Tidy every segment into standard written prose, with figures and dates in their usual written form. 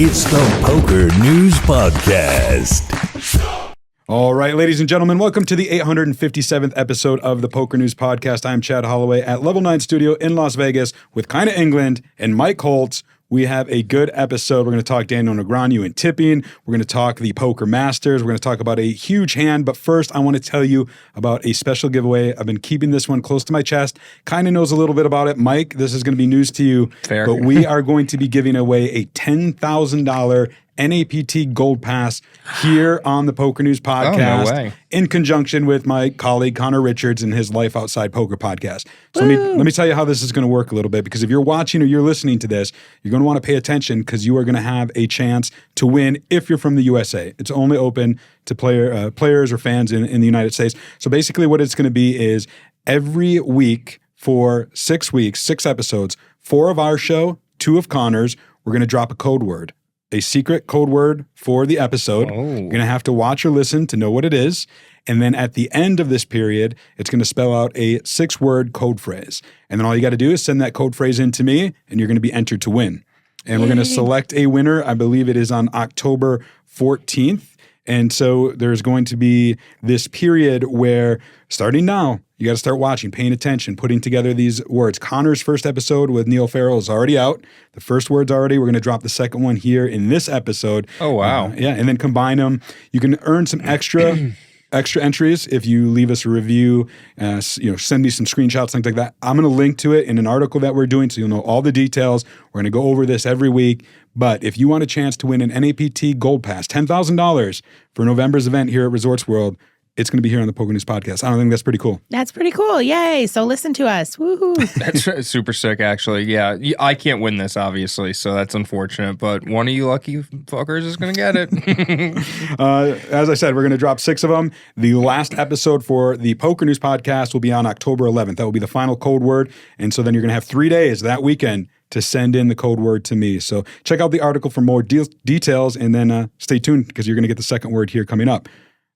It's the Poker News Podcast. All right, ladies and gentlemen, welcome to the 857th episode of the Poker News Podcast. I'm Chad Holloway at Level 9 Studio in Las Vegas with Kyna England and Mike Holtz. We have a good episode. We're going to talk Daniel Negreanu and tipping. We're going to talk the Poker Masters. We're going to talk about a huge hand. But first, I want to tell you about a special giveaway. I've been keeping this one close to my chest. Kyna knows a little bit about it. Mike, this is going to be news to you. Fair. But we are going to be giving away a $10,000 NAPT Gold Pass here on the Poker News Podcast. Oh, no way. In conjunction with my colleague Connor Richards and his Life Outside Poker podcast. So let me tell you how this is going to work a little bit, because if you're watching or you're listening to this, you're going to want to pay attention, because you are going to have a chance to win if you're from the USA. It's only open to players or fans in the United States. So basically what it's going to be is every week for 6 weeks, 6 episodes, 4 of our show, 2 of Connor's, we're going to drop a code word. A secret code word for the episode. Oh. You're going to have to watch or listen to know what it is. And then at the end of this period, it's going to spell out a 6-word code phrase. And then all you got to do is send that code phrase in to me, and you're going to be entered to win. And we're going to select a winner. I believe it is on October 14th. And so there's going to be this period where, starting now, you got to start watching, paying attention, putting together these words. Connor's first episode with Neil Farrell is already out. The first word's already. We're going to drop the second one here in this episode. Oh, wow. Yeah, and then combine them. You can earn some extra entries if you leave us a review, send me some screenshots, things like that. I'm going to link to it in an article that we're doing, so you'll know all the details. We're going to go over this every week. But if you want a chance to win an NAPT Gold Pass, $10,000 for November's event here at Resorts World, it's going to be here on the Poker News Podcast. I don't think that's pretty cool. That's pretty cool. Yay. So listen to us. Woohoo. That's super sick, actually. Yeah, I can't win this, obviously, so that's unfortunate. But one of you lucky fuckers is going to get it. As I said, we're going to drop 6 of them. The last episode for the Poker News Podcast will be on October 11th. That will be the final code word. And so then you're going to have 3 days that weekend to send in the code word to me. So check out the article for more details, and then stay tuned, because you're going to get the second word here coming up.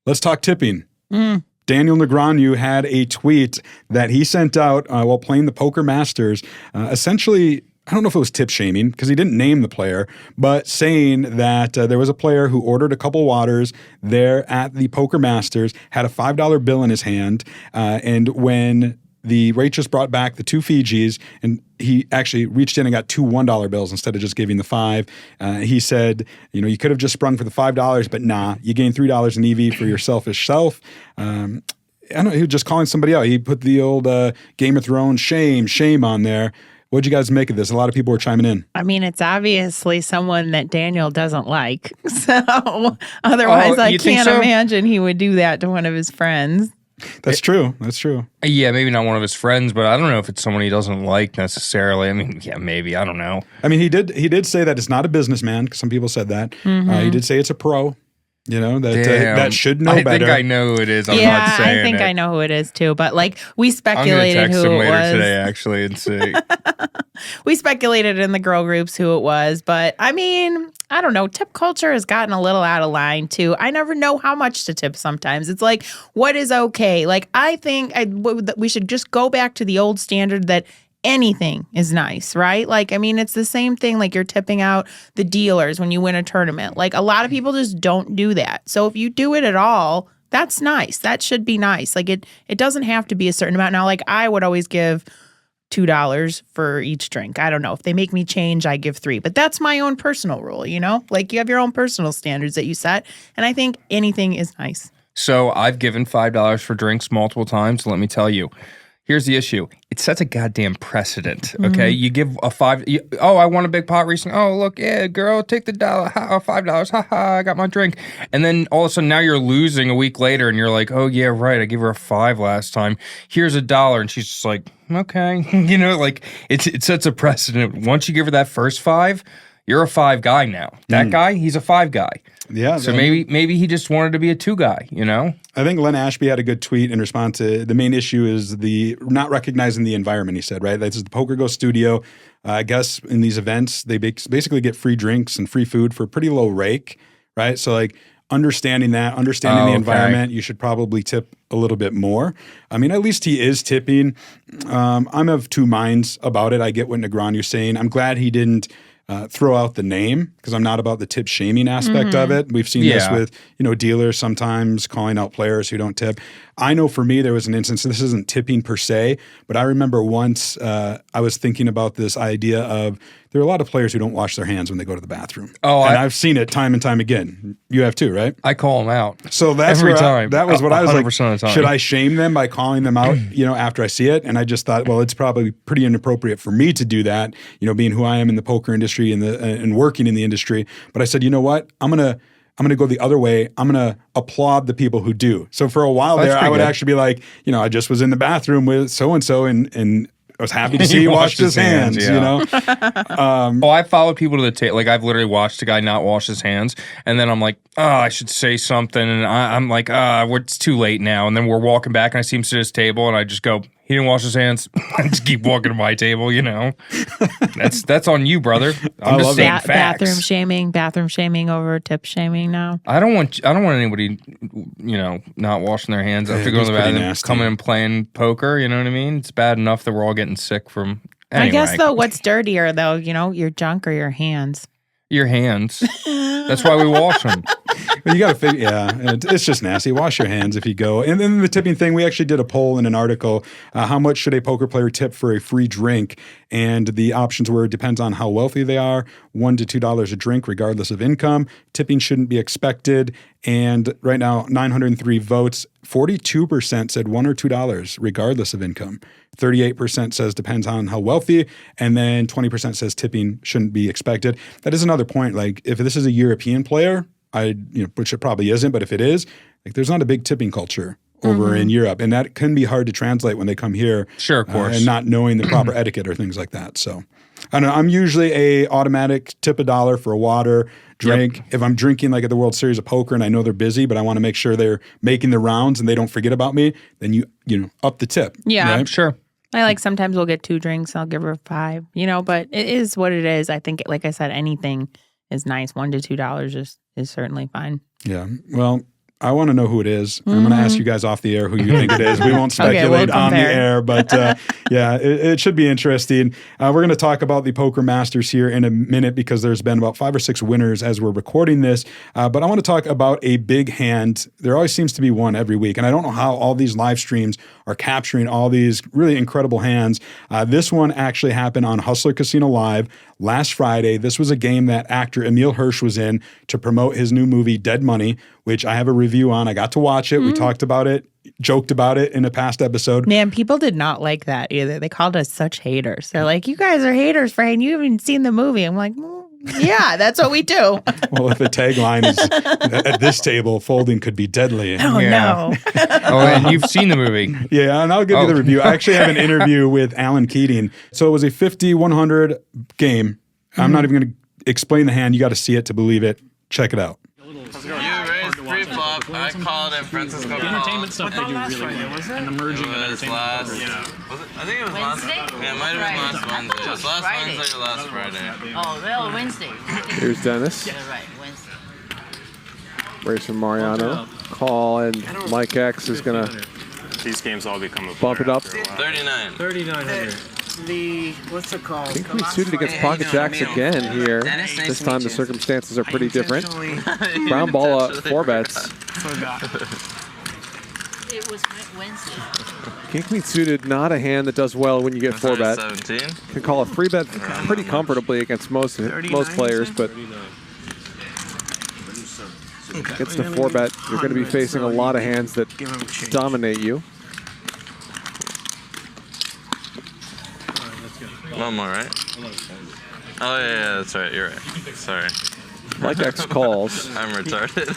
Let's talk tipping. Daniel Negreanu had a tweet that he sent out while playing the Poker Masters. Essentially, I don't know if it was tip shaming, because he didn't name the player, but saying that there was a player who ordered a couple waters there at the Poker Masters, had a $5 bill in his hand, and when the waitress brought back the 2 Fijis, and he actually reached in and got 2 $1 bills instead of just giving the 5. He said, you could have just sprung for the $5, but nah, you gained $3 in EV for your selfish self. I don't know, he was just calling somebody out. He put the old Game of Thrones shame on there. What'd you guys make of this? A lot of people were chiming in. I mean, it's obviously someone that Daniel doesn't like. So otherwise, I can't imagine he would do that to one of his friends. That's true. That's true. Yeah, maybe not one of his friends, but I don't know if it's someone he doesn't like necessarily. I mean, yeah, maybe. I don't know. I mean, he did say that it's not a businessman, because some people said that. Mm-hmm. He did say it's a pro. That should know better. I think I know who it is. I'm yeah, not saying I think I know who it is too. But we I'm speculated gonna text who him it later was today, actually, and see. We speculated in the girl groups who it was, but I mean, I don't know. Tip culture has gotten a little out of line too. I never know how much to tip sometimes. It's like, what is okay? I think we should just go back to the old standard that anything is nice, right? It's the same thing you're tipping out the dealers when you win a tournament. A lot of people just don't do that. So if you do it at all, that's nice. That should be nice. It doesn't have to be a certain amount. Now, I would always give $2 for each drink. I don't know. If they make me change, I give 3. But that's my own personal rule, you have your own personal standards that you set. And I think anything is nice. So I've given $5 for drinks multiple times. Let me tell you. Here's the issue. It sets a goddamn precedent, okay? You give a $5, I won a big pot recently. Oh, look, yeah, girl, take the $5. Ha ha, I got my drink. And then all of a sudden now you're losing a week later and you're like, oh, yeah, right, I gave her a 5 last time. Here's $1. And she's just like, okay. It sets a precedent. Once you give her that first 5, you're a 5 guy now. That guy, he's a 5 guy. Yeah. So maybe he just wanted to be a 2 guy, I think Len Ashby had a good tweet in response to the main issue is the not recognizing the environment, he said, right? This is the Poker Go studio. I guess in these events, they basically get free drinks and free food for a pretty low rake, right? So understanding the environment, you should probably tip a little bit more. I mean, at least he is tipping. I'm of 2 minds about it. I get what Negreanu's saying. I'm glad he didn't throw out the name because I'm not about the tip shaming aspect of it. We've seen this with, dealers sometimes calling out players who don't tip. I know for me, there was an instance, this isn't tipping per se, but I remember once I was thinking about this idea of there are a lot of players who don't wash their hands when they go to the bathroom. Oh, and I've seen it time and time again. You have too, right? I call them out. So that's every time. That was what I was like, of the time. should I shame them by calling them out, after I see it? And I just thought, well, it's probably pretty inappropriate for me to do that, being who I am in the poker industry and working in the industry. But I said, you know what? I'm gonna go the other way. I'm going to applaud the people who do. So for a while there, I would actually be like, I just was in the bathroom with so-and-so and I was happy to see he washed his hands, I followed people to the table. Like I've literally watched a guy not wash his hands. And then I'm like, I should say something. And I'm like, it's too late now. And then we're walking back and I see him sit at his table and I just go, he didn't wash his hands. I just keep walking to my table, That's on you, brother. I'm just saying facts. Bathroom shaming over tip shaming now. I don't want anybody, not washing their hands after going to the bathroom, coming and playing poker. You know what I mean? It's bad enough that we're all getting sick from. Anyway. I guess though, what's dirtier though? Your junk or your hands? Your hands. That's why we wash them. You got to figure, it's just nasty. Wash your hands if you go. And then the tipping thing, we actually did a poll in an article. How much should a poker player tip for a free drink? And the options were, it depends on how wealthy they are, $1 to $2 a drink, regardless of income. Tipping shouldn't be expected. And right now, 903 votes, 42% said $1 or $2, regardless of income. 38% says depends on how wealthy, and then 20% says tipping shouldn't be expected. That is another point. Like if this is a European player, which it probably isn't, but if it is, like there's not a big tipping culture over in Europe, and that can be hard to translate when they come here. Sure, of course, and not knowing the proper etiquette or things like that. So, I don't know. I'm usually a automatic tip $1 for a water drink. Yep. If I'm drinking like at the World Series of Poker and I know they're busy, but I want to make sure they're making the rounds and they don't forget about me, then you up the tip. Yeah, right? Sure. I sometimes we'll get 2 drinks. I'll give her 5. But it is what it is. I think, like I said, anything is nice. $1 to $2 is certainly fine. Yeah. Well, I want to know who it is. I'm going to ask you guys off the air who you think it is. We won't speculate on the air, but it should be interesting. We're going to talk about the Poker Masters here in a minute because there's been about 5 or 6 winners as we're recording this. But I want to talk about a big hand. There always seems to be one every week, and I don't know how all these live streams are capturing all these really incredible hands. This one actually happened on Hustler Casino Live last Friday. This was a game that actor Emil Hirsch was in to promote his new movie, Dead Money, which I have a review on. I got to watch it. We talked about it, joked about it in a past episode. Man, people did not like that either. They called us such haters. They're like, you guys are haters, Frank. You haven't seen the movie. I'm like, yeah, that's what we do. Well, if the tagline is at this table, folding could be deadly. Oh, no. And you've seen the movie. Yeah, and I'll give you the review. I actually have an interview with Alan Keating. So it was a 50-100 game. I'm not even going to explain the hand. You got to see it to believe it. Check it out. You raised pre-flop. I called and Francisco called. The entertainment stuff they do really well. And the merging of entertainment. I think it was Wednesday? Yeah, it might have been last Wednesday. It was last Friday. Wednesday or last Friday. Oh, well, Wednesday. Here's Dennis. Yeah, right, Wednesday. Race from Mariano. Call, and Mike X is going to These games all become a bump it up. 39. 3,900. What's it called? King Queen suited against pocket jacks again here. This time the circumstances are pretty different. Brown ball up, 4 bets. It was Wednesday. King Queen suited, not a hand that does well when you get 4 bet. 17. Can call a 3 bet pretty comfortably against most players, but gets the 4 bet. You're going to be facing a lot of hands that dominate you. One more, right? Oh, yeah, that's right. You're right. Sorry. Mike X calls. I'm retarded.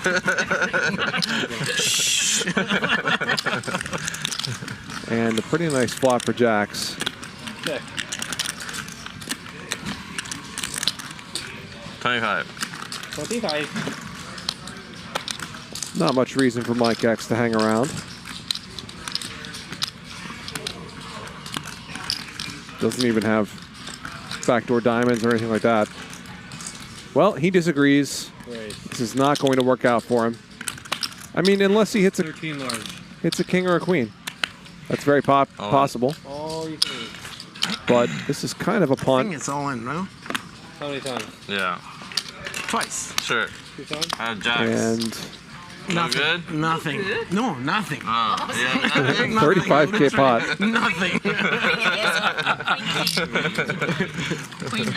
And a pretty nice flop for jacks. Okay. 25. 25. Not much reason for Mike X to hang around. Doesn't even have backdoor diamonds or anything like that. Well, he disagrees. Right. This is not going to work out for him. I mean, unless he hits 13 large. a king or a queen. That's very possible. All you can eat. But this is kind of a I think punt. it's all in, no? How many times? Yeah. Twice. Sure. 2 times? I have jacks. And No good? Nothing. No, nothing. Oh, yeah, nothing. 35K pot. Nothing. Queen nine.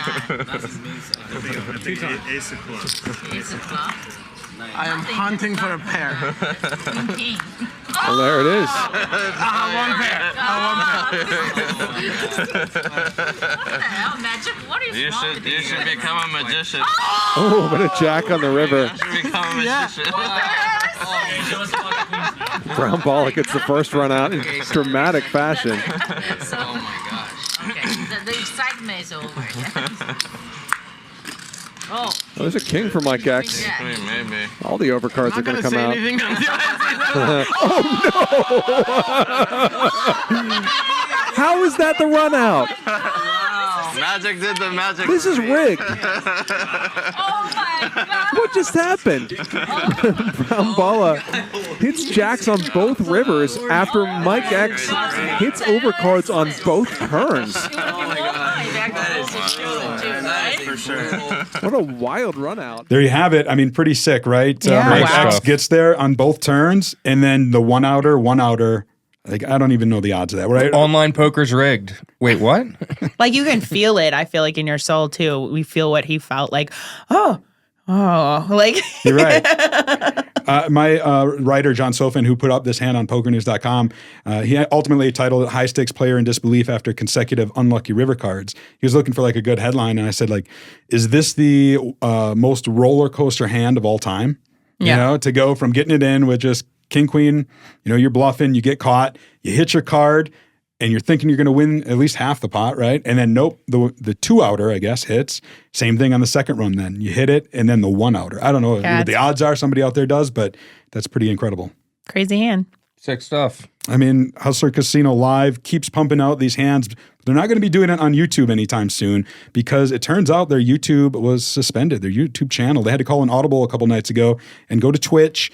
Ace of clubs. Ace of clubs. I am hunting for a pair. Queen king. Well, there it is. One pair. What the hell, magic? What is wrong with You should become a magician. Oh, but a jack on the river. You should become a magician. Brown ball gets the first run out in dramatic fashion. Oh my gosh. Okay, the excitement is over. Oh, There's a king for Mike X. I mean, maybe. All the overcards are going to come out. How is that the run out? Magic did the magic. This is rigged. oh my God. What just happened? Brown Balla hits jacks on both rivers after Mike X hits overcards on both turns. For sure. What a wild run out. There you have it. I mean, pretty sick, right? Yeah. Mike Wow. X gets there on both turns, and then the one outer. Like, I don't even know the odds of that, right? Online poker's rigged. Wait, what? Like you can feel it. I feel like in your soul too. We feel what he felt like. Oh, like You're right. My writer, John Sofin, who put up this hand on PokerNews.com, he ultimately titled it High Stakes Player in Disbelief After Consecutive Unlucky River Cards. He was looking for like a good headline, and I said, like, is this the most roller coaster hand of all time? Yeah. You know, to go from getting it in with just king, queen, you're bluffing, you get caught, you hit your card, and you're thinking you're going to win at least half the pot, right? And then nope, the two outer, I guess, hits. Same thing on the second run then. You hit it, and then the one outer. I don't know what the odds are, somebody out there does, but that's pretty incredible. crazy hand. Sick stuff. I mean, Hustler Casino Live keeps pumping out these hands. They're not going to be doing it on YouTube anytime soon because it turns out their YouTube was suspended, their YouTube channel. They had to call an audible a couple nights ago and go to Twitch.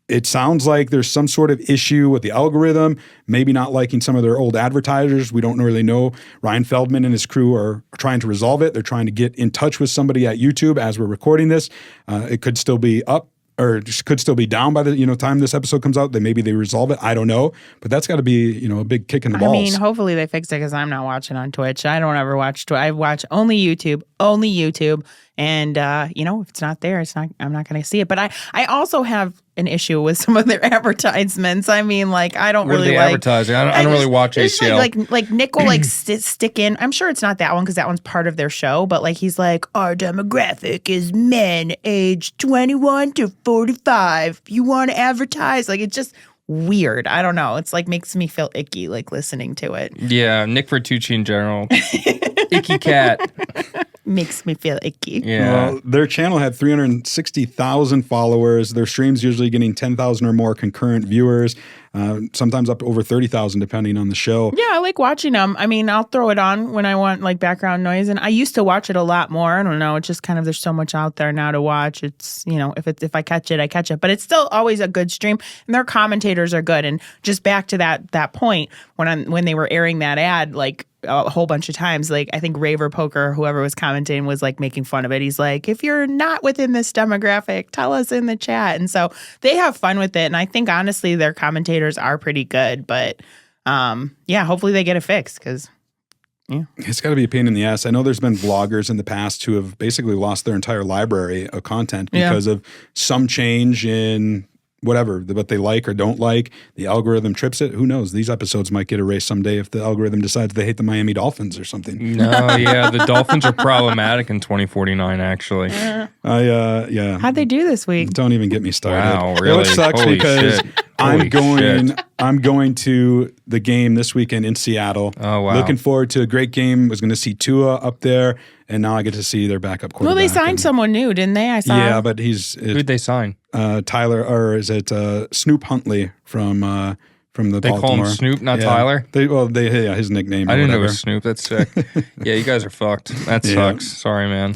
It sounds like there's some sort of issue with the algorithm, maybe not liking some of their old advertisers. We don't really know. Ryan Feldman and his crew are trying to resolve it. They're trying to get in touch with somebody at YouTube as we're recording this. It could still be up or could still be down by the time this episode comes out. Maybe they resolve it. I don't know. But that's got to be a big kick in the balls. I mean, hopefully they fix it because I'm not watching on Twitch. I don't ever watch Twitch. I watch only YouTube. And if it's not there, I'm not going to see it. But I also have an issue with some of their advertisements. I mean, like, I don't What really are they like advertising? I don't really watch it's ACL. Like Nick will stick in. I'm sure it's not that one because that one's part of their show. But like he's like, our demographic is men aged 21 to 45. If you want to advertise, like it's just weird. I don't know. It's like makes me feel icky like listening to it. Yeah, Nick Vertucci in general. Icky cat. Makes me feel icky. Yeah. Well, their channel had 360,000 followers. Their streams usually getting 10,000 or more concurrent viewers, sometimes up to over 30,000 depending on the show. Yeah, I like watching them. I mean, I'll throw it on when I want like background noise, and I used to watch it a lot more. I don't know. It's just kind of there's so much out there now to watch. It's if I catch it, I catch it. But it's still always a good stream, and their commentators are good. And just back to that point when they were airing that ad, like a whole bunch of times, like I think Raver Poker, whoever was commenting, was like making fun of it. He's like, if you're not within this demographic, tell us in the chat. And so they have fun with it. And I think honestly, their commentators are pretty good. But hopefully they get it fixed because it's got to be a pain in the ass. I know there's been bloggers in the past who have basically lost their entire library of content because of some change in whatever, what they like or don't like. The algorithm trips it. Who knows? These episodes might get erased someday if the algorithm decides they hate the Miami Dolphins or something. No, yeah, the Dolphins are problematic in 2049, actually. How'd they do this week? Don't even get me started. Wow, really? It sucks Holy because shit. I'm Holy shit. going to the game this weekend in Seattle. Oh, wow. Looking forward to a great game. Was going to see Tua up there, and now I get to see their backup quarterback. Well, they signed someone new, didn't they? I saw. Yeah, but Who'd they sign? Tyler, or is it Snoop Huntley from the They Baltimore? call him Snoop, not Yeah. Tyler? His nickname. I didn't know it whatever. was Snoop. That's sick. Yeah, you guys are fucked. That sucks. Sorry, man.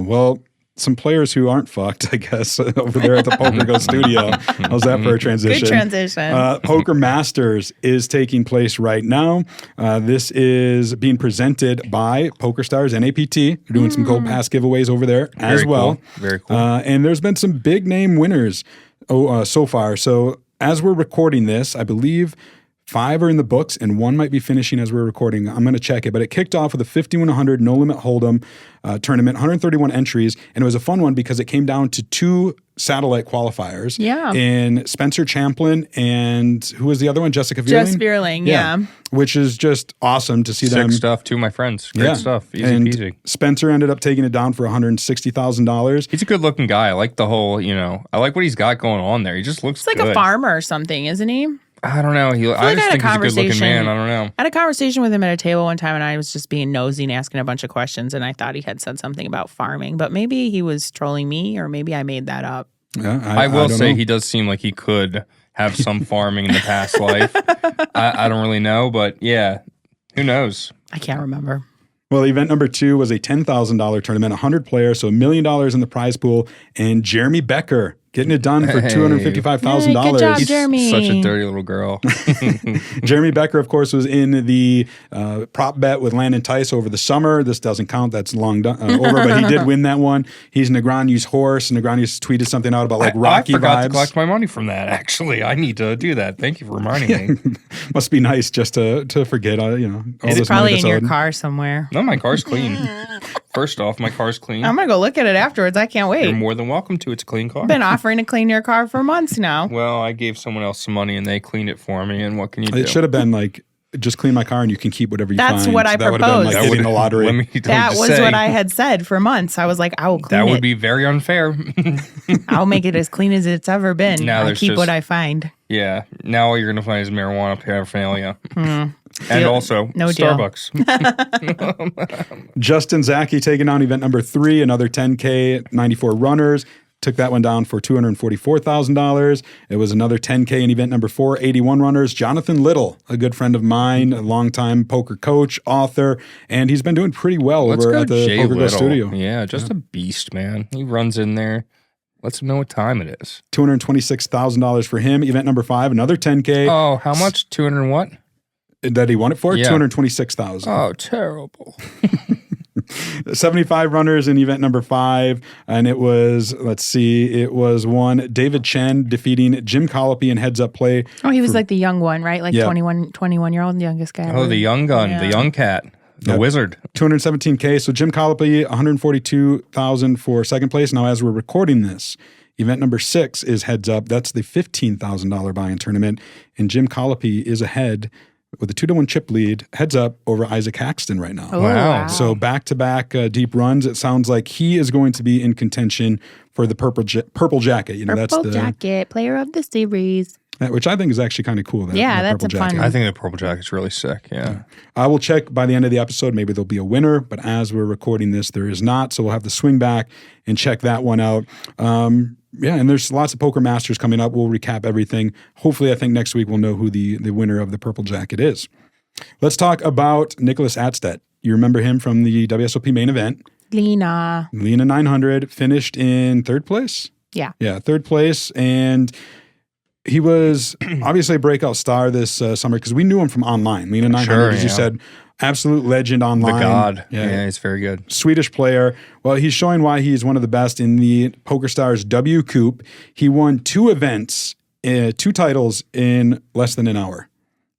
Well, some players who aren't fucked, I guess, over there at the Poker Go studio. How's that for a transition? Good transition. Poker Masters is taking place right now. This is being presented by PokerStars NAPT. They're doing some Gold Pass giveaways over there as well. Cool. Very cool. And there's been some big name winners so far. So as we're recording this, I believe 5 are in the books, and 1 might be finishing as we're recording. I'm going to check it. But it kicked off with a 5,100 no-limit hold'em tournament, 131 entries, and it was a fun one because it came down to 2 satellite qualifiers. Yeah. In Spencer Champlin and who was the other one? Jessica Vierling? Jess Vierling, yeah. Which is just awesome to see them. Sick stuff, too, my friends. Great stuff. Easy and peasy. Spencer ended up taking it down for $160,000. He's a good-looking guy. I like the whole, I like what he's got going on there. He just looks It's like good. a farmer or something, isn't he? I don't know. I just think he's a good-looking man. I don't know. I had a conversation with him at a table one time, and I was just being nosy and asking a bunch of questions, and I thought he had said something about farming, but maybe he was trolling me, or maybe I made that up. Yeah, I will say know. he does seem like he could have some farming in the past life. I don't really know, but yeah, who knows? I can't remember. Well, event number 2 was a $10,000 tournament, 100 players, so $1 million in the prize pool, and Jeremy Becker getting it done for $255,000. Good job, He's Jeremy. such a dirty little girl. Jeremy Becker, of course, was in the prop bet with Landon Tice over the summer. This doesn't count. That's long done, over, but he did win that one. He's Negreanu's horse. Negreanu's tweeted something out about Rocky I forgot vibes. to collect my money from that, actually. I need to do that. Thank you for reminding me. Must be nice just to forget, all It's this probably money in your that's owed. car somewhere. No, my car's clean. First off, my car's clean. I'm going to go look at it afterwards. I can't wait. You're more than welcome to. It's a clean car. I've been offering to clean your car for months now. Well, I gave someone else some money and they cleaned it for me. And what can you do? It should have been like, just clean my car and you can keep whatever you find. That's what I That would have been like proposed. hitting the lottery. That was what I had said for months. I was like, I will clean That it. would be very unfair. I'll make it as clean as it's ever been. Now I there's keep just- what I find. Yeah. Now all you're going to find is marijuana paraphernalia. And Deal. also No deal. Starbucks. Justin Zaki taking down event number 3, another 10K, 94 runners. Took that one down for $244,000. It was another 10K in event number 4, 81 runners. Jonathan Little, a good friend of mine, a longtime poker coach, author, and he's been doing pretty well Let's over go at the Jay Poker Go Little. studio. Yeah, just a beast, man. He runs in there. Lets him know what time it is. $226,000 for him. Event number 5, another 10K. Oh, how much? 200 and what? That he won it for? Yeah. $226,000. Oh, terrible. 75 runners in event number 5, and it was, one David Chen defeating Jim Colopy in heads-up play. Oh, he was like the young one, right? Like Yeah. 21-year-old, the youngest guy. Oh, the young gun, the young cat, the wizard. 217K. So Jim Colopy, $142,000 for second place. Now, as we're recording this, event number 6 is heads up. That's the $15,000 buy-in tournament, and Jim Colopy is ahead with a 2-1 chip lead, heads up over Isaac Haxton right now. Oh, Wow. So back-to-back deep runs. It sounds like he is going to be in contention for the purple jacket. You know, Purple that's the jacket, player of the series. which I think is actually kind of cool. That Yeah, that's purple a fun- jacket. I think the purple jacket's really sick. Yeah. I will check by the end of the episode. Maybe there'll be a winner, but as we're recording this, there is not. So we'll have to swing back and check that one out. Yeah, and there's lots of Poker Masters coming up. We'll recap everything. Hopefully, I think next week we'll know who the winner of the purple jacket is. Let's talk about Niklas Astedt. You remember him from the WSOP main event. Lena 900, finished in 3rd place. Yeah. Yeah, 3rd place. And he was obviously a breakout star this summer because we knew him from online. Lena 900, Sure, as you yeah. said, absolute legend The online. god. Yeah, he's very good. Swedish player. Well, he's showing why he's one of the best in the PokerStars WCOOP. He won 2 events, 2 titles in less than an hour,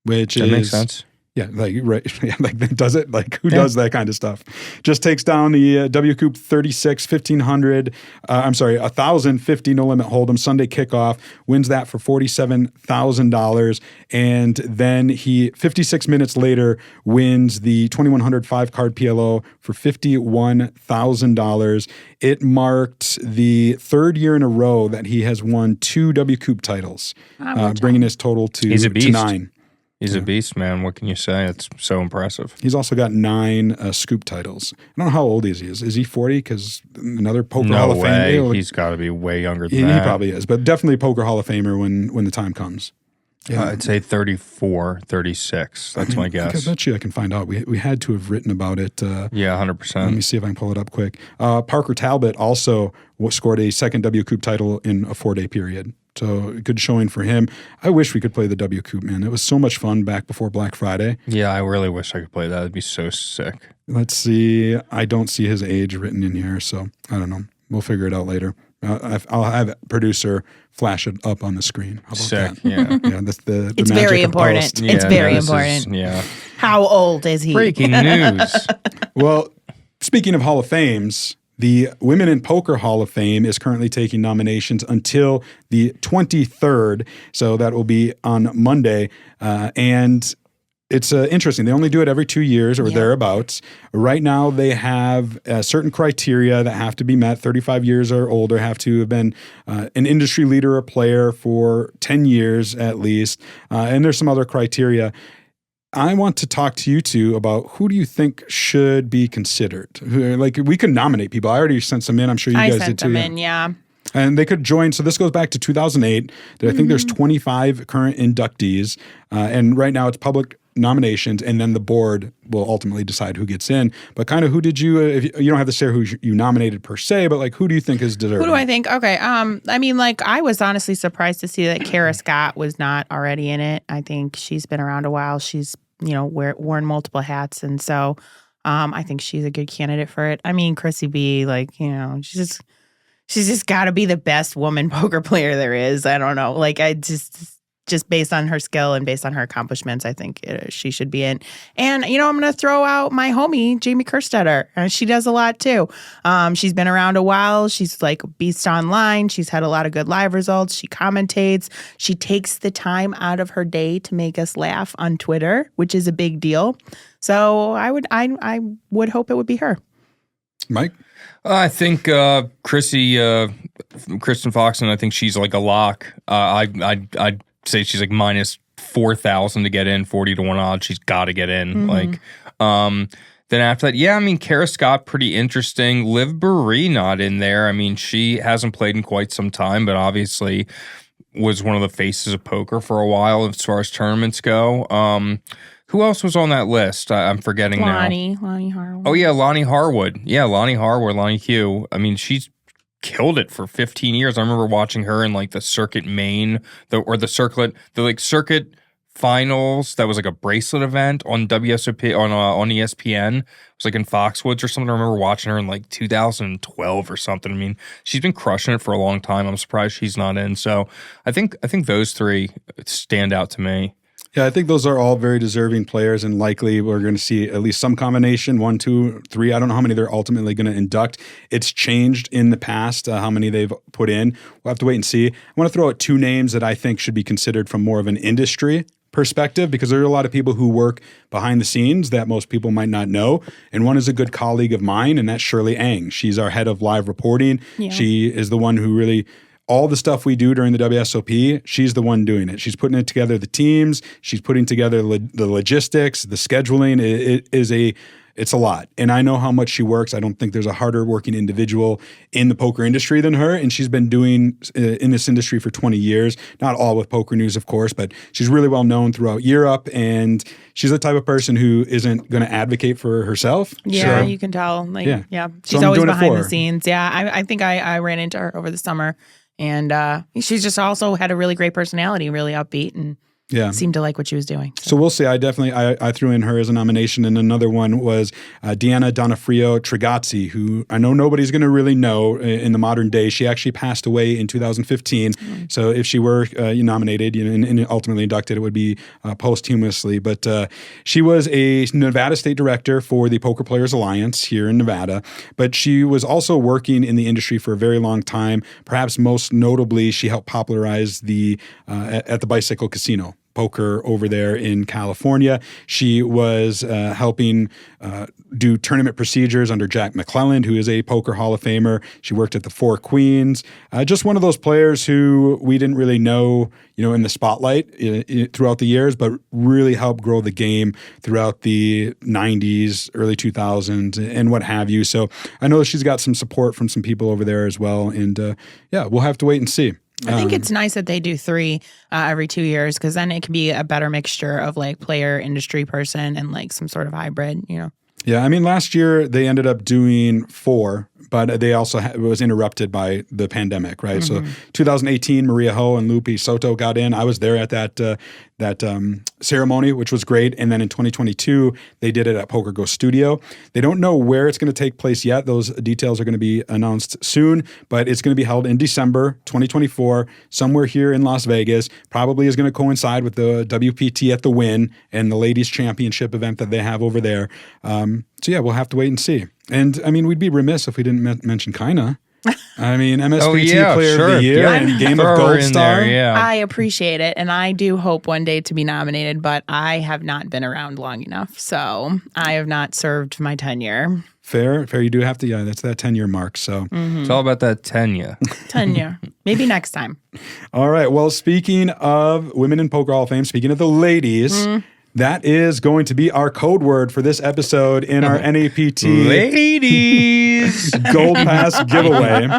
which That makes sense. Yeah, like right, yeah, like does it? Like who does that kind of stuff? Just takes down the WCOOP 36, 1,500. 1,050 no limit hold'em Sunday kickoff. Wins that for $47,000, and then he 56 minutes later wins the 2,100 5-card PLO for $51,000. It marked the 3rd year in a row that he has won 2 WCOOP titles, bringing his total to He's a beast. 9. He's a beast, man. What can you say? It's so impressive. He's also got 9 scoop titles. I don't know how old he is. Is he 40? Because another Poker Hall No of way. Fame. He's got to be way younger than He that. probably is, but definitely Poker Hall of Famer when the time comes. Yeah. I'd say 34, 36. That's my guess. I bet you I can find out. We had to have written about it. Yeah, 100%. Let me see if I can pull it up quick. Parker Talbot also scored a second WCOOP title in a 4-day period. So good showing for him. I wish we could play the WCOOP, man. It was so much fun back before Black Friday. Yeah, I really wish I could play that. It'd be so sick. Let's see. I don't see his age written in here, so I don't know. We'll figure it out later. I'll have a producer flash it up on the screen. How about Sick, that? yeah. Yeah, the It's magic very of important. post. It's Yeah, very no, this important. yeah. How old is he? Breaking news. Well, speaking of Hall of Fames, the Women in Poker Hall of Fame is currently taking nominations until the 23rd. So that will be on Monday. And it's interesting. They only do it every 2 years or thereabouts. Right now, they have certain criteria that have to be met. 35 years or older, have to have been an industry leader or player for 10 years at least. And there's some other criteria. I want to talk to you two about who do you think should be considered? Like, we could nominate people. I already sent some in. I'm sure you guys did too. I sent them in, yeah. And they could join. So this goes back to 2008. I think there's 25 current inductees. And right now it's public nominations, and then the board will ultimately decide who gets in. But kind of who did you, if you don't have to say who you nominated per se, but like who do you think is deserving? Who do I think? Okay. I mean, like, I was honestly surprised to see that Kara Scott was not already in it. I think she's been around a while. She's, worn multiple hats. And so I think she's a good candidate for it. I mean, Chrissy B, like, she's just got to be the best woman poker player there is. I don't know. Like, I just based on her skill and based on her accomplishments, I think she should be in. And, I'm going to throw out my homie, Jamie Kerstetter. She does a lot, too. She's been around a while. She's like a beast online. She's had a lot of good live results. She commentates. She takes the time out of her day to make us laugh on Twitter, which is a big deal. So I would hope it would be her. Mike? I think Kristen Foxen, I think she's like a lock. I'd say she's like minus 4,000 to get in, 40 to 1 odds. She's got to get in. Then after that, I mean, Kara Scott, pretty interesting. Liv Buree not in there. I mean, she hasn't played in quite some time, but obviously was one of the faces of poker for a while as far as tournaments go. Who else was on that list? I'm forgetting now. Lonnie Harwood. Oh, yeah, Lonnie Harwood. Yeah, Lonnie Harwood, Lonnie Hugh. I mean, she's killed it for 15 years. I remember watching her in like the Circuit Main, the Circuit Finals. That was like a bracelet event on WSOP on ESPN. It was like in Foxwoods or something. I remember watching her in like 2012 or something. I mean, she's been crushing it for a long time. I'm surprised she's not in. So I think those three stand out to me. Yeah, I think those are all very deserving players, and likely we're going to see at least some combination, 1, 2, 3. I don't know how many they're ultimately going to induct. It's changed in the past how many they've put in. We'll have to wait and see. I want to throw out 2 names that I think should be considered from more of an industry perspective, because there are a lot of people who work behind the scenes that most people might not know. And one is a good colleague of mine, and that's Shirley Ang. She's our head of live reporting. Yeah. She is the one who really... all the stuff we do during the WSOP, she's the one doing it. She's putting it together, the teams. She's putting together the logistics, the scheduling. It's a lot. And I know how much she works. I don't think there's a harder working individual in the poker industry than her. And she's been doing in this industry for 20 years. Not all with PokerNews, of course, but she's really well known throughout Europe. And she's the type of person who isn't going to advocate for herself. Yeah, you can tell. Like, yeah. She's always behind the scenes. Yeah, I think I ran into her over the summer. And she's just also had a really great personality, really upbeat, and seemed to like what she was doing. So we'll see. I threw in her as a nomination, and another one was Deanna Donofrio Trigazzi, who I know nobody's going to really know in the modern day. She actually passed away in 2015. So if she were nominated and ultimately inducted, it would be posthumously. But she was a Nevada State Director for the Poker Players Alliance here in Nevada. But she was also working in the industry for a very long time. Perhaps most notably, she helped popularize at the Bicycle Casino poker over there in California. She was helping do tournament procedures under Jack McClelland, who is a poker Hall of Famer. She worked at the Four Queens. Just one of those players who we didn't really know, in the spotlight throughout the years, but really helped grow the game throughout the 90s, early 2000s, and what have you. So I know she's got some support from some people over there as well. And we'll have to wait and see. I think it's nice that they do 3 every 2 years because then it can be a better mixture of like player, industry person, and like some sort of hybrid, you know. Yeah, I mean, last year they ended up doing 4, but they also it was interrupted by the pandemic, right? So 2018, Maria Ho and Lupe Soto got in. I was there at that ceremony, which was great. And then in 2022, they did it at Poker Go Studio. They don't know where it's going to take place yet. Those details are going to be announced soon, but it's going to be held in December 2024, somewhere here in Las Vegas. Probably is going to coincide with the WPT at the Wynn and the Ladies Championship event that they have over there. So yeah, we'll have to wait and see. And I mean, we'd be remiss if we didn't mention Kyna. I mean, MSPT Player of the Year and Game of Gold Star. I appreciate it, and I do hope one day to be nominated, but I have not been around long enough, so I have not served my tenure. Fair. You do have to, yeah, that's that 10-year mark, so. It's all about that tenure. Tenure. Maybe next time. All right, well, speaking of Women in Poker Hall of Fame, speaking of the ladies, that is going to be our code word for this episode in our NAPT Ladies Gold Pass giveaway.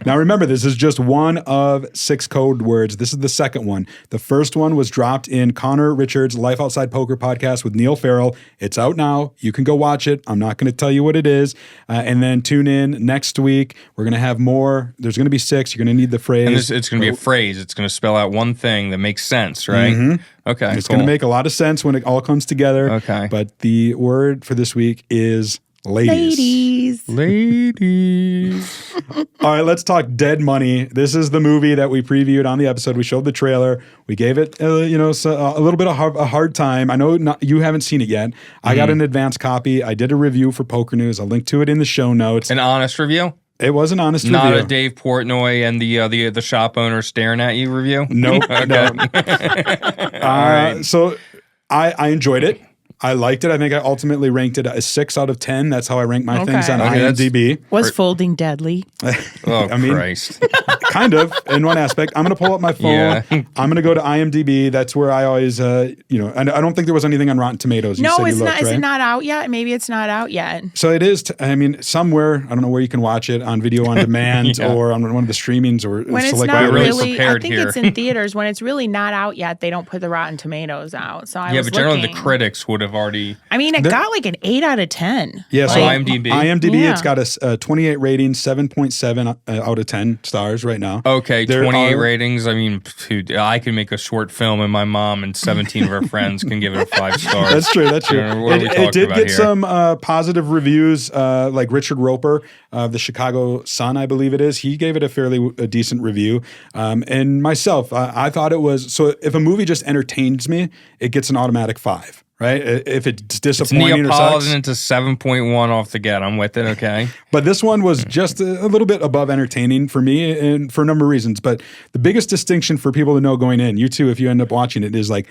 Now remember, this is just one of 6 code words. This is the second one. The first one was dropped in Connor Richards' Life Outside Poker podcast with Neil Farrell. It's out now. You can go watch it. I'm not going to tell you what it is. And then tune in next week. We're going to have more. There's going to be 6. You're going to need the phrase. And it's going to be a phrase. It's going to spell out one thing that makes sense, right? Okay, it's going to make a lot of sense when it all comes together. Okay. But the word for this week is ladies. Ladies. All right, let's talk Dead Money. This is the movie that we previewed on the episode. We showed the trailer. We gave it, a little bit of a hard time. I know you haven't seen it yet. I got an advance copy. I did a review for Poker News. I'll link to it in the show notes. An honest review? It was an honest Not review. a Dave Portnoy and the shop owner staring at you review? Nope. Okay. No. So I enjoyed it. I liked it. I think I ultimately ranked it a 6 out of 10. That's how I rank my things on IMDb. Was folding deadly? Oh, I mean, Christ. Kind of, in one aspect. I'm going to pull up my phone. Yeah. I'm going to go to IMDb. That's where I always, and I don't think there was anything on Rotten Tomatoes. You No, said it's you looked, not. Is right? it not out yet? Maybe it's not out yet. So it is, somewhere, I don't know where you can watch it, on video on demand or on one of the streamings or When it's select not really really, I prepared think here. it's in theaters. When it's really not out yet, they don't put the Rotten Tomatoes out. So I was But generally looking. the critics would have already... I mean, it got like an 8 out of 10. Yeah, so IMDb? It's got a 28 rating, 7.7 out of 10 stars right now. Okay, There 28 are- ratings. I mean, dude, I can make a short film and my mom and 17 of her friends can give it a 5 stars. That's true. That's true. What are we It talking did about get here? some positive reviews, like Richard Roper of the Chicago Sun, I believe it is. He gave it a decent review. And myself, I thought it was, so if a movie just entertains me, it gets an automatic 5. Right? If it's It's disappointing or sucks. Neapolitan into 7.1 off the get. I'm with it, okay? But this one was just a little bit above entertaining for me and for a number of reasons. But the biggest distinction for people to know going in, you too, if you end up watching it, is like,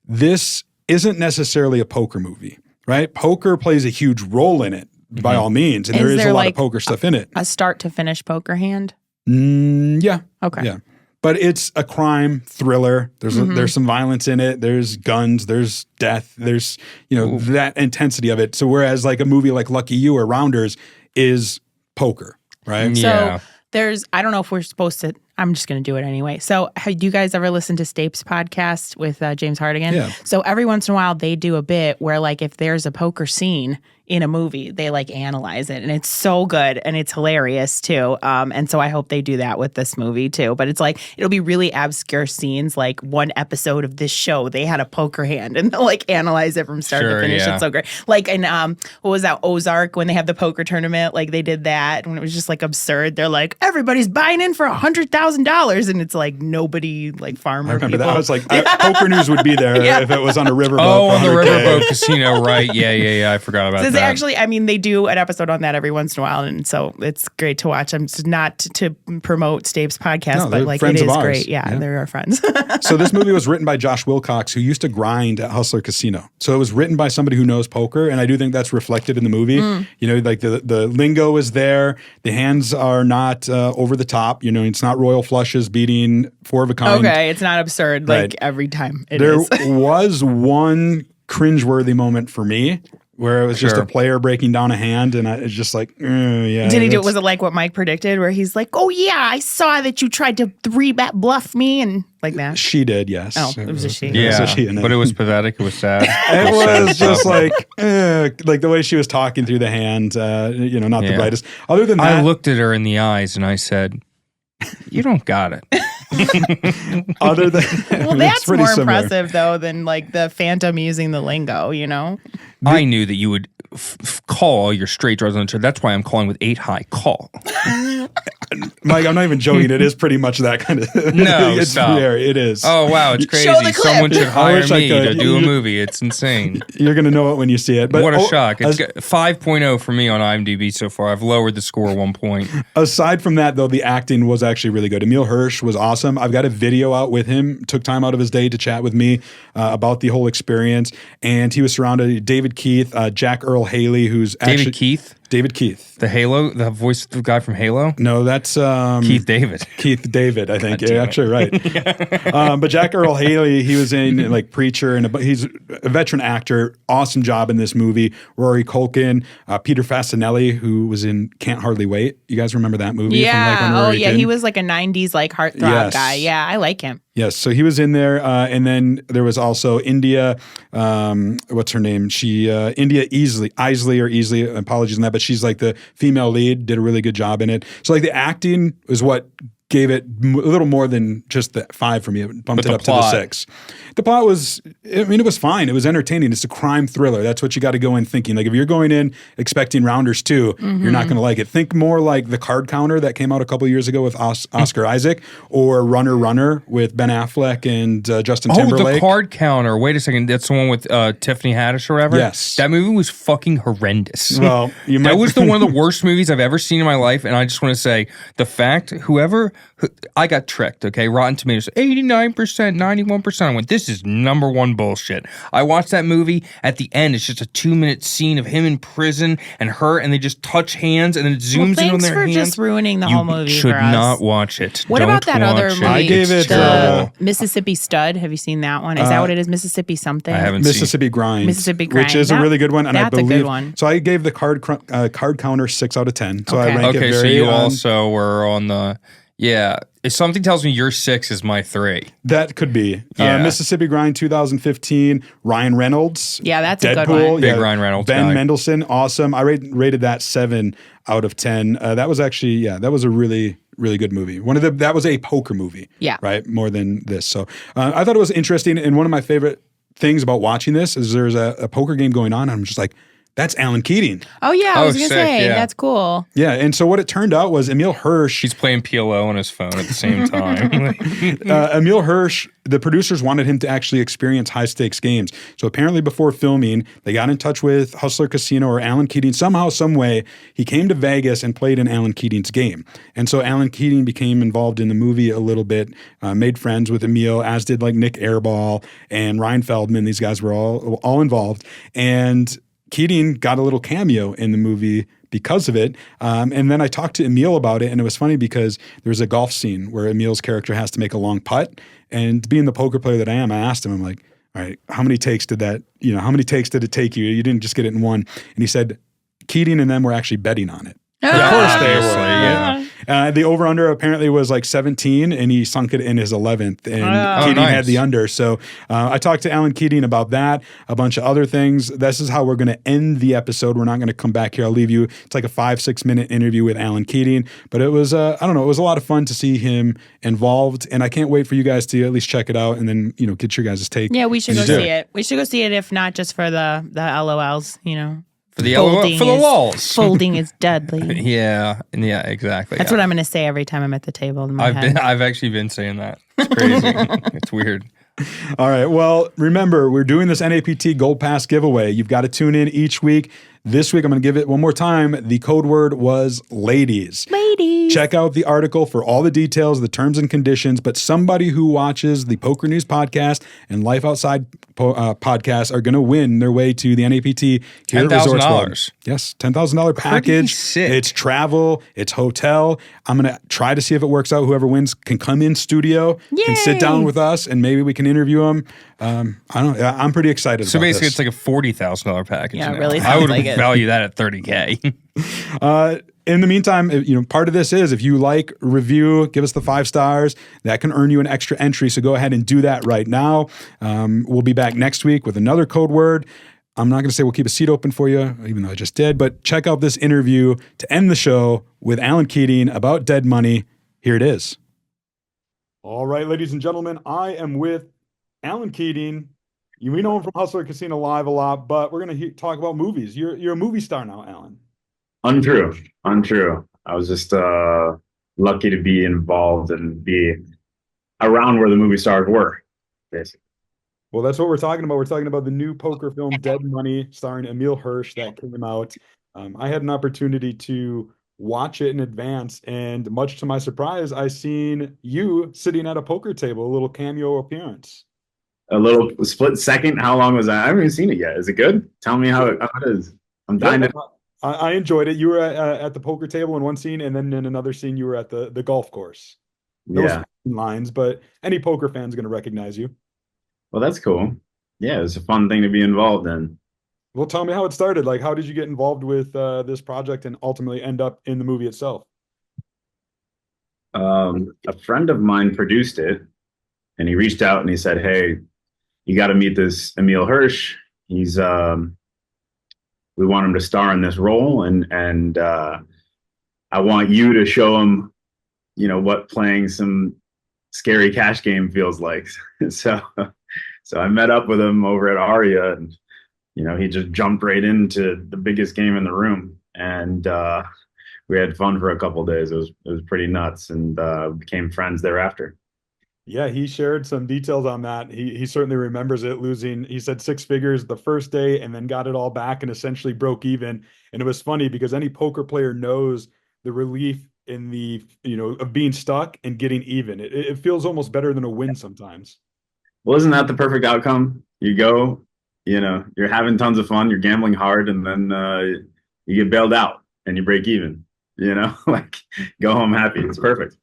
this isn't necessarily a poker movie, right? Poker plays a huge role in it by all means. And there is a lot of poker stuff in it. A start to finish poker hand? Yeah. Okay. Yeah. But it's a crime thriller. There's some violence in it. There's guns. There's death. There's that intensity of it. So whereas like a movie like Lucky You or Rounders is poker, right? Yeah. So I don't know if we're supposed to. I'm just going to do it anyway. So have you guys ever listened to Stapes podcast with James Hardigan? Yeah. So every once in a while they do a bit where like if there's a poker scene in a movie, they like analyze it, and it's so good and it's hilarious too. And so I hope they do that with this movie too. But it's like it'll be really obscure scenes. Like one episode of this show, they had a poker hand, and they'll like analyze it from start to finish. Yeah. It's so great. Like in what was that, Ozark, when they have the poker tournament? Like they did that, and it was just like absurd. They're like, everybody's buying in for $100,000, and it's like nobody, like farmer. I remember people. that. I was like, Poker News would be there if it was on a riverboat. Oh, on the for 100K. Riverboat Casino, right? Yeah. I forgot about So that. actually, I mean, they do an episode on that every once in a while, and so it's great to watch. I'm just not to promote Stapes podcast, No, they're but like friends it of is ours. great. Yeah, they're our friends. So this movie was written by Josh Wilcox, who used to grind at Hustler Casino. So it was written by somebody who knows poker, and I do think that's reflected in the movie. Like the lingo is there. The hands are not over the top. It's not royal flushes beating 4 of a kind. Okay, it's not absurd like Right. every time. It There is. was one cringeworthy moment for me where it was just a player breaking down a hand, and it's just like, yeah. Did he do? Was it like what Mike predicted, where he's like, "Oh yeah, I saw that you tried to 3-bet bluff me," and like that? She did, yes. Oh, it was a she. Yeah, but it was pathetic. It was sad. It was just like the way she was talking through the hand. Not the brightest. Other than that, I looked at her in the eyes and I said, "You don't got it." Other than that's more impressive though than like the Phantom using the lingo. I knew that you would call all your straight draws on the turn. That's why I'm calling with 8 high. Call. Mike, I'm not even joking. It is pretty much that kind of. No, it's stop. There. It is. Oh wow, it's crazy. Show the clip. Someone should hire me I to do a movie. It's insane. You're gonna know it when you see it. But what a shock! It's 5.0 for me on IMDb so far. I've lowered the score 1 point. Aside from that, though, the acting was actually really good. Emil Hirsch was awesome. I've got a video out with him. Took time out of his day to chat with me about the whole experience, and he was surrounded by David Keith, Jack Earl Haley, who's David Keith. David Keith. The Halo, the voice of the guy from Halo? No, that's Keith David. Keith David, I think. You're actually right. But Jack Earl Haley, he was in like Preacher, and he's a veteran actor. Awesome job in this movie. Rory Culkin, Peter Fasinelli, who was in Can't Hardly Wait. You guys remember that movie? Yeah. He was like a 90s like heartthrob guy. Yeah, I like him. Yes, so he was in there, and then there was also India. What's her name? India Isley. Apologies on that, but she's like the female lead. Did a really good job in it. So like the acting is what gave it a little more than just the 5 for me. It bumped it up to the 6. The plot was, it was fine. It was entertaining. It's a crime thriller. That's what you got to go in thinking. Like if you're going in expecting Rounders 2, you're not going to like it. Think more like The Card Counter that came out a couple years ago with Oscar Isaac, or Runner with Ben Affleck and Justin Timberlake. Oh, The Card Counter. Wait a second. That's the one with Tiffany Haddish or whatever? Yes. That movie was fucking horrendous. Well, that was one of the worst movies I've ever seen in my life, and I just want to say, the fact, I got tricked, okay? Rotten Tomatoes, 89%, 91%. I went, this is number 1 bullshit. I watched that movie. At the end, it's just a 2-minute scene of him in prison and her, and they just touch hands, and then it zooms in on their hands. Thanks for just ruining the whole movie You should for us. not watch it. What Don't about that other watch movie? I gave it the Mississippi Stud. Have you seen that one? Is that what it is? Mississippi something? I haven't Mississippi Grind. Mississippi Grind. Which is a really good one. And that's I believe, a good one. So I gave the card counter 6 out of 10. So I rank it very... so you also were on the... Yeah. If something tells me your 6 is my 3. That could be. Yeah. Mississippi Grind 2015, Ryan Reynolds. Yeah, that's Deadpool, a good one. Big Ryan Reynolds Ben guy. Mendelsohn, awesome. I rated that 7 out of 10. That was actually, that was a really, really good movie. That was a poker movie. Yeah. Right? More than this. So I thought it was interesting. And one of my favorite things about watching this is there's a poker game going on. And I'm just like, that's Alan Keating. Oh, yeah. I was going to sick, say, yeah. that's cool. Yeah. And so what it turned out was Emil Hirsch. He's playing PLO on his phone at the same time. Emil Hirsch, the producers wanted him to actually experience high-stakes games. So apparently before filming, they got in touch with Hustler Casino or Alan Keating. Somehow, some way, he came to Vegas and played in Alan Keating's game. And so Alan Keating became involved in the movie a little bit, made friends with Emil, as did like Nick Airball and Ryan Feldman. These guys were all involved. And Keating got a little cameo in the movie because of it. And then I talked to Emil about it, and it was funny because there was a golf scene where Emil's character has to make a long putt. And being the poker player that I am, I asked him, I'm like, all right, how many takes did it take you? You didn't just get it in one. And he said Keating and them were actually betting on it. Of course they were. Yeah. The over-under apparently was like 17, and he sunk it in his 11th, and Keating had the under. So I talked to Alan Keating about that, a bunch of other things. This is how we're going to end the episode. We're not going to come back here. I'll leave you. It's like a 5-6 minute interview with Alan Keating, but it was, it was a lot of fun to see him involved, and I can't wait for you guys to at least check it out and then, get your guys' take. Yeah, we should go see it. We should go see it, if not just for the LOLs, For the walls. Folding is deadly. Yeah, exactly. That's what I'm going to say every time I'm at the table in my head. I've actually been saying that. It's crazy. It's weird. All right. Well, remember, we're doing this NAPT Gold Pass giveaway. You've got to tune in each week. This week, I'm going to give it one more time. The code word was ladies. Ladies. Check out the article for all the details, the terms and conditions. But somebody who watches the Poker News Podcast and Life Outside podcast are going to win their way to the NAPT here at Resorts World. $10,000. Yes, $10,000 package. sick. It's travel. It's hotel. I'm going to try to see if it works out. Whoever wins can come in studio, can sit down with us, and maybe we can interview them. I'm pretty excited. So about basically, this. it's like a $40,000 package. Yeah, it now. really I would sounds like it. value that at $30K. In the meantime, part of this is if you like, review, give us the 5 stars. That can earn you an extra entry. So go ahead and do that right now. We'll be back next week with another code word. I'm not going to say we'll keep a seat open for you, even though I just did. But check out this interview to end the show with Alan Keating about dead money. Here it is. All right, ladies and gentlemen, I am with Alan Keating. We know him from Hustler Casino Live a lot, but we're going to talk about movies. You're a movie star now, Alan. Untrue. I was just lucky to be involved and be around where the movie stars were, basically. Well, that's what we're talking about. We're talking about the new poker film Dead Money, starring Emil Hirsch, that came out. I had an opportunity to watch it in advance, and much to my surprise, I seen you sitting at a poker table, a little cameo appearance. A little split second. How long was that? I haven't even seen it yet. Is it good? Tell me how it is. I'm dying to. I enjoyed it. You were at the poker table in one scene, and then in another scene, you were at the golf course. Those lines, but any poker fan's going to recognize you. Well, that's cool. Yeah, it's a fun thing to be involved in. Well, tell me how it started. Like, how did you get involved with this project and ultimately end up in the movie itself? A friend of mine produced it, and he reached out and he said, "Hey, you got to meet this Emil Hirsch. He's we want him to star in this role, and I want you to show him, what playing some scary cash game feels like." So I met up with him over at Aria, and he just jumped right into the biggest game in the room, and we had fun for a couple of days. It was pretty nuts, and became friends thereafter. Yeah, he shared some details on that. He certainly remembers it losing, he said 6 figures the first day and then got it all back and essentially broke even. And it was funny because any poker player knows the relief in the, of being stuck and getting even. It feels almost better than a win sometimes. Well, isn't that the perfect outcome? You go, you're having tons of fun, you're gambling hard, and then you get bailed out and you break even, like go home happy. It's perfect.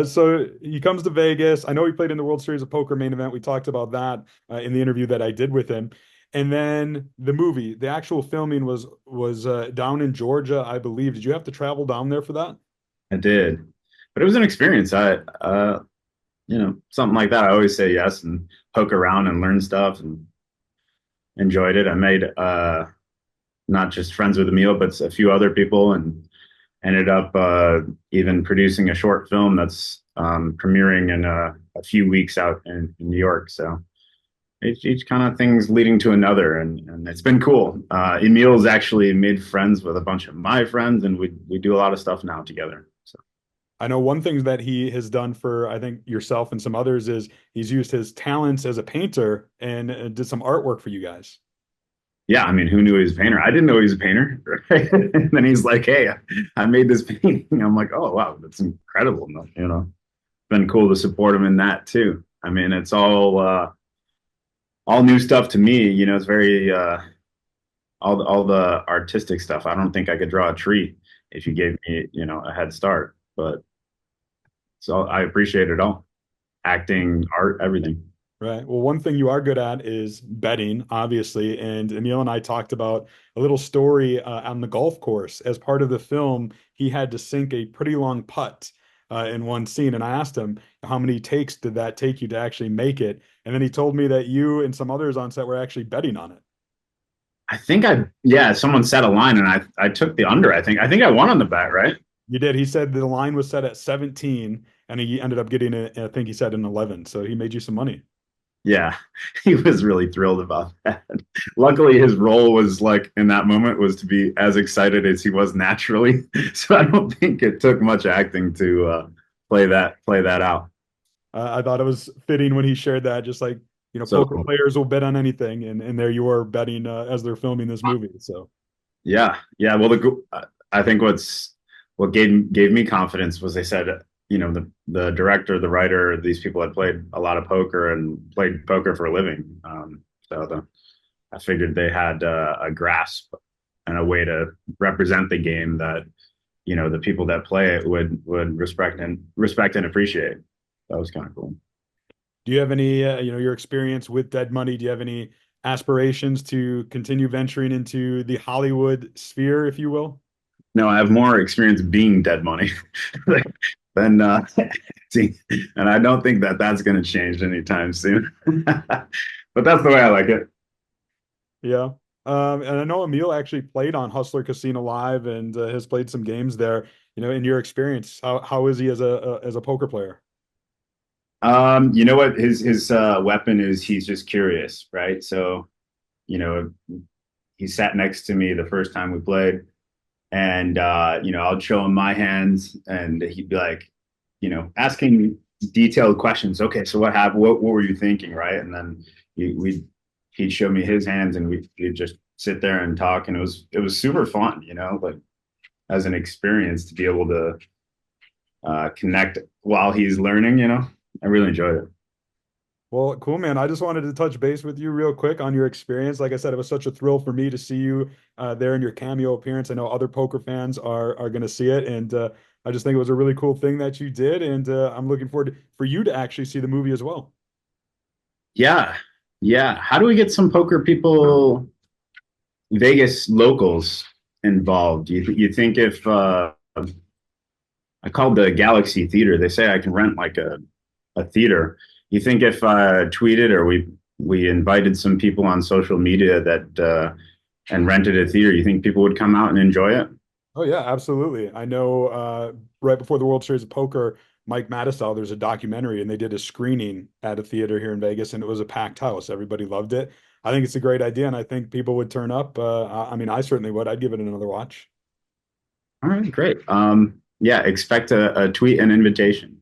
So he comes to Vegas. I know he played in the World Series of Poker main event. We talked about that in the interview that I did with him. And then the movie, the actual filming was down in Georgia, I believe. Did you have to travel down there for that? I did, but it was an experience. Something like that. I always say yes and poke around and learn stuff, and enjoyed it. I made not just friends with Emil, but a few other people, and ended up even producing a short film that's premiering in a few weeks out in New York. So each kind of thing's leading to another, and it's been cool. Emil's actually made friends with a bunch of my friends, and we do a lot of stuff now together. So I know one thing that he has done for, I think, yourself and some others is he's used his talents as a painter and did some artwork for you guys. Yeah, I mean, who knew he was a painter? I didn't know he was a painter. Right? And then he's like, "Hey, I made this painting." I'm like, "Oh, wow, that's incredible." It's been cool to support him in that too. I mean, it's all new stuff to me. It's very all the artistic stuff. I don't think I could draw a tree if you gave me, a head start. But so I appreciate it all. Acting, art, everything. Right. Well, one thing you are good at is betting, obviously. And Emil and I talked about a little story on the golf course. As part of the film, he had to sink a pretty long putt in one scene. And I asked him, how many takes did that take you to actually make it? And then he told me that you and some others on set were actually betting on it. I think someone set a line and I took the under. I think I won on the bet, right? You did. He said the line was set at 17 and he ended up getting it, I think he said an 11. So he made you some money. Yeah, he was really thrilled about that. Luckily, his role was in that moment was to be as excited as he was naturally. So I don't think it took much acting to play that out. I thought it was fitting when he shared that, just like, So poker cool. players will bet on anything. And there you are betting as they're filming this movie. So Yeah. Well, I think what gave me confidence was they said, the director, the writer, these people had played a lot of poker and played poker for a living. I figured they had a grasp and a way to represent the game that, the people that play it would respect and appreciate. That was kind of cool. Do you have any, your experience with Dead Money? Do you have any aspirations to continue venturing into the Hollywood sphere, if you will? No, I have more experience being Dead Money than and I don't think that that's going to change anytime soon. But that's the way I like it. Yeah. And I know Emil actually played on Hustler Casino Live and has played some games there. In your experience, how is he as a poker player? You know what his weapon is? He's just curious, right? So, he sat next to me the first time we played, and I'd show him my hands, and he'd be like, asking detailed questions. Okay, so what happened? What were you thinking, right? And then he'd show me his hands, and we'd just sit there and talk, and it was super fun, like as an experience to be able to connect while he's learning. I really enjoyed it. Well, cool, man. I just wanted to touch base with you real quick on your experience. Like I said, it was such a thrill for me to see you there in your cameo appearance. I know other poker fans are going to see it, and I just think it was a really cool thing that you did, and I'm looking forward for you to actually see the movie as well. Yeah. How do we get some poker people, Vegas locals, involved? You think if I called the Galaxy Theater, they say I can rent like a theater. You think if I tweeted or we invited some people on social media that and rented a theater, you think people would come out and enjoy it? Oh yeah, absolutely. I know right before the World Series of Poker, Mike Mattisell, there's a documentary, and they did a screening at a theater here in Vegas, and it was a packed house. Everybody loved it. I think it's a great idea, and I think people would turn up. I mean, I certainly would. I'd give it another watch. All right, great. Yeah, expect a tweet and invitation,